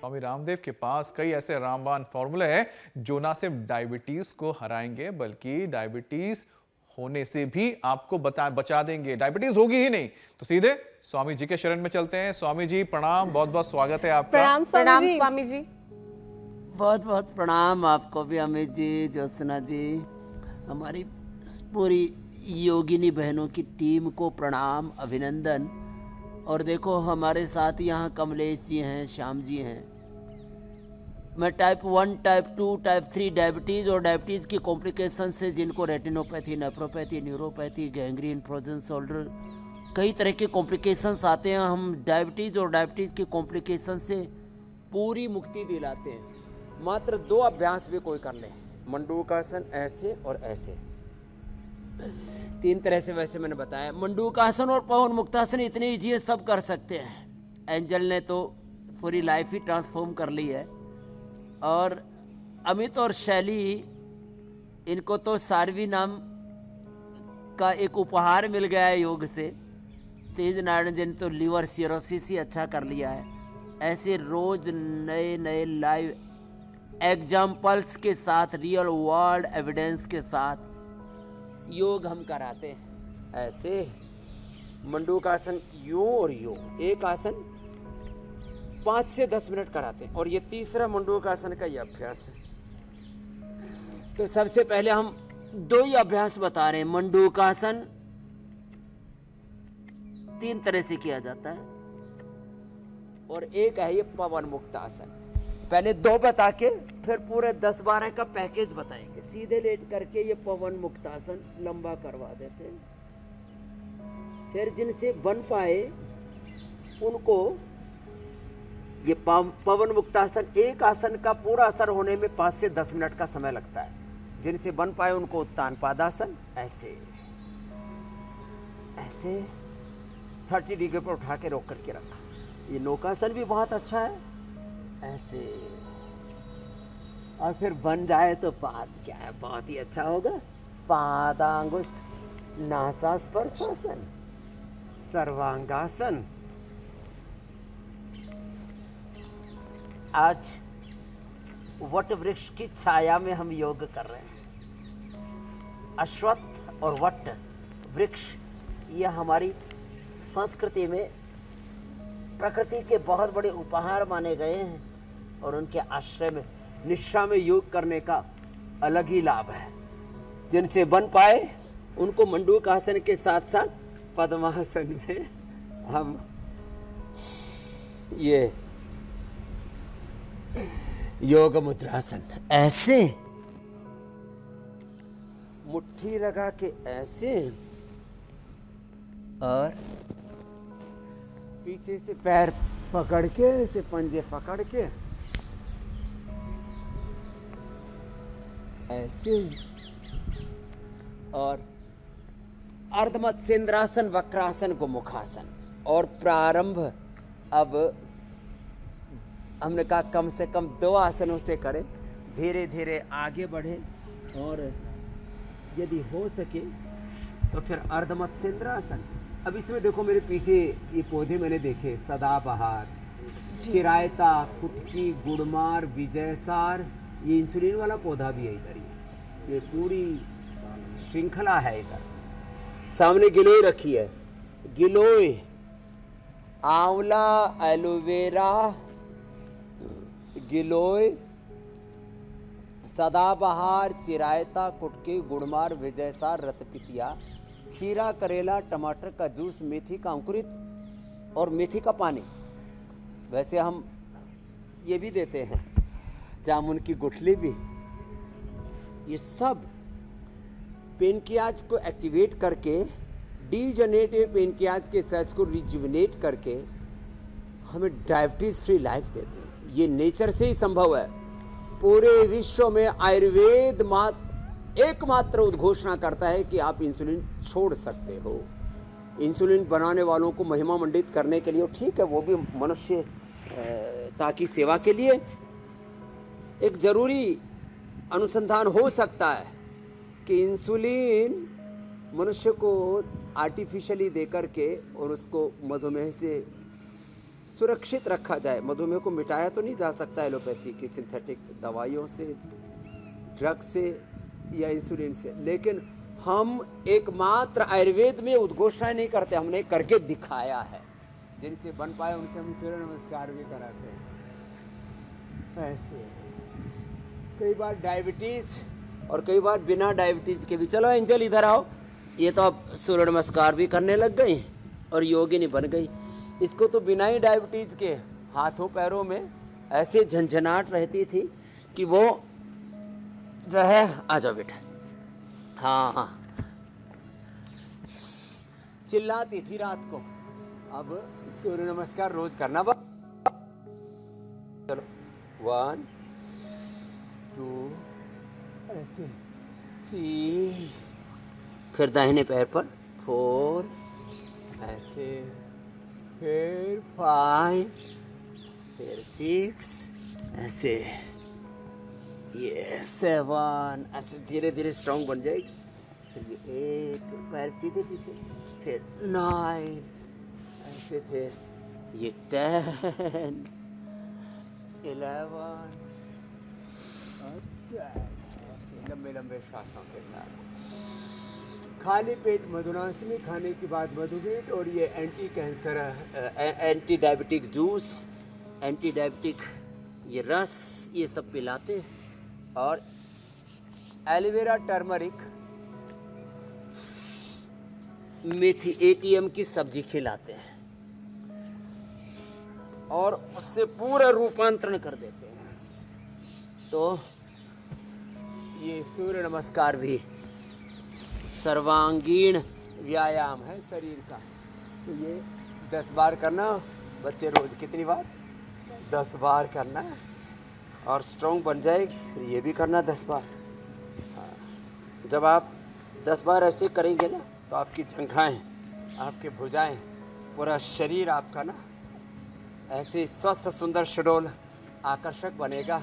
स्वामी रामदेव के पास कई ऐसे रामबाण फॉर्मूले हैं जो ना सिर्फ डायबिटीज को हराएंगे बल्कि डायबिटीज होने से भी आपको बचा देंगे। डायबिटीज होगी ही नहीं तो सीधे स्वामी जी के शरण में चलते हैं। स्वामी जी प्रणाम, बहुत बहुत स्वागत है आपका। प्रणाम स्वामी जी। बहुत बहुत प्रणाम आपको भी अमित जी, ज्योत्सना जी, हमारी पूरी योगिनी बहनों की टीम को प्रणाम, अभिनंदन। और देखो हमारे साथ यहाँ कमलेश जी हैं, श्याम जी हैं। मैं टाइप 1, टाइप 2, टाइप 3 डायबिटीज़ और डायबिटीज़ की कॉम्प्लिकेशन से जिनको retinopathy, nephropathy, neuropathy, gangrene, frozen shoulder, कई तरह के कॉम्प्लिकेशंस आते हैं, हम डायबिटीज़ और डायबिटीज़ की कॉम्प्लिकेशन से पूरी मुक्ति दिलाते हैं। मात्र 2 अभ्यास भी कोई कर ले, मंडूकासन ऐसे और ऐसे, 3 तरह से वैसे मैंने बताया। मंडूकासन और पवन मुक्तासन इतने ईजी है, सब कर सकते हैं। एंजल ने तो पूरी लाइफ ही ट्रांसफॉर्म कर ली है। और अमित और शैली, इनको तो सारवी नाम का एक उपहार मिल गया है योग से। तेज नारायण जी ने तो लीवर सिरोसिस ही अच्छा कर लिया है। ऐसे रोज नए नए लाइव एग्जाम्पल्स के साथ, रियल वर्ल्ड एविडेंस के साथ योग हम कराते हैं। ऐसे मंडूकासन यूं और यूं, एक आसन 5 से 10 मिनट कराते हैं। और ये तीसरा मंडूकासन का ये अभ्यास है। तो सबसे पहले हम 2 ही अभ्यास बता रहे हैं। मंडूकासन 3 तरह से किया जाता है और एक है ये पवन मुक्तासन। पहले 2 बता के फिर पूरे 10-12 का पैकेज बताएंगे। सीधे लेट करके ये पवन मुक्तासन लंबा करवा देते हैं। फिर जिनसे बन पाए उनको ये पवन मुक्तासन, एक आसन का पूरा असर होने में 5 से 10 मिनट का समय लगता है। जिनसे बन पाए उनको उत्तान पादासन, ऐसे ऐसे 30 डिग्री पर उठा के रोक करके रखा। ये नौकासन भी बहुत अच्छा है, ऐसे। और फिर बन जाए तो बात क्या है, बहुत ही अच्छा होगा। पादांगुष्ठ नासास्पर्शासन, सर्वांगासन। आज वट वृक्ष की छाया में हम योग कर रहे हैं। अश्वत्थ और वट वृक्ष यह हमारी संस्कृति में प्रकृति के बहुत बड़े उपहार माने गए हैं और उनके आश्रय में निष्ठा में योग करने का अलग ही लाभ है। जिनसे बन पाए उनको मंडूकासन के साथ साथ पद्मासन में हम ये योग मुद्रासन, ऐसे मुट्ठी लगा के ऐसे, और पीछे से पैर पकड़ के, ऐसे पंजे पकड़ के ऐसे, और अर्धमत्स्येंद्रासन, वक्रासन, गोमुखासन। और प्रारंभ अब हमने कहा कम से कम 2 आसनों से करें, धीरे धीरे आगे बढ़े। और यदि हो सके तो फिर अर्धमत्स्येंद्रासन। अब इसमें देखो मेरे पीछे ये पौधे मैंने देखे, सदाबहार, चिरायता, कुटकी, गुड़मार, विजयसार, ये इंसुलिन वाला पौधा भी है इधर। ये पूरी श्रृंखला है इधर। सामने गिलोय रखी है, गिलोय, आंवला, एलोवेरा, गिलोय, सदाबहार, चिरायता, कुटकी, गुड़मार, विजयसार, रतपितिया, खीरा, करेला, टमाटर का जूस, मेथी का अंकुरित और मेथी का पानी। वैसे हम ये भी देते हैं, जामुन की गुठली भी। ये सब पेनक्रियाज को एक्टिवेट करके, डीजनरेटिव पेनक्रियाज के सेल्स को रिजुविनेट करके हमें डायबिटीज फ्री लाइफ देते हैं। ये नेचर से ही संभव है। पूरे विश्व में आयुर्वेद एकमात्र उद्घोषणा करता है कि आप इंसुलिन छोड़ सकते हो। इंसुलिन बनाने वालों को महिमा मंडित करने के लिए, ठीक है वो भी मनुष्य ताकि सेवा के लिए एक जरूरी अनुसंधान हो सकता है कि इंसुलिन मनुष्य को आर्टिफिशियली दे करके और उसको मधुमेह से सुरक्षित रखा जाए। मधुमेह को मिटाया तो नहीं जा सकता एलोपैथी की सिंथेटिक दवाइयों से, ड्रग से या इंसुलिन से, लेकिन हम एकमात्र आयुर्वेद में उद्घोषणा नहीं करते, हमने करके दिखाया है। जिनसे बन पाए उनसे हम सूर्य नमस्कार भी कराते हैं। ऐसे कई बार डायबिटीज और कई बार बिना डायबिटीज के भी। चलो एंजल इधर आओ। ये तो अब सूर्य नमस्कार भी करने लग गई और योगिनी बन गई। इसको तो बिना ही डायबिटीज के हाथों पैरों में ऐसे झंझनाहट रहती थी कि वो जो है, आ जाओ बेटा, हाँ हाँ, चिल्लाती थी रात को। अब सूर्य नमस्कार रोज करना। चलो 1 2 ऐसे 3, फिर दाहिने पैर पर 4 ऐसे, फिर 5, फिर 6 ऐसे, ये 7 ऐसे धीरे धीरे स्ट्रांग बन जाएगी। फिर ये 8 पैर सीधे पीछे, फिर 9 ऐसे, फिर ये 10 11 ऐसे लंबे लंबे श्वासों के साथ। खाली पेट मधुनाशनी खाने के बाद मधुमेह और ये anti cancer, anti diabetic juice, anti diabetic ये रस, ये सब पिलाते। और एलोवेरा, टर्मरिक, मेथी, एटीएम की सब्जी खिलाते हैं और उससे पूरा रूपांतरण कर देते हैं। तो ये सूर्य नमस्कार भी सर्वांगीण व्यायाम है शरीर का। तो ये 10 बार करना बच्चे, रोज कितनी बार? 10 बार करना और स्ट्रॉन्ग बन जाएगी। फिर ये भी करना 10 बार। जब आप 10 बार ऐसे करेंगे ना, तो आपकी जंघाएं, आपके भुजाएं, पूरा शरीर आपका ना ऐसे स्वस्थ, सुंदर, सुडौल, आकर्षक बनेगा।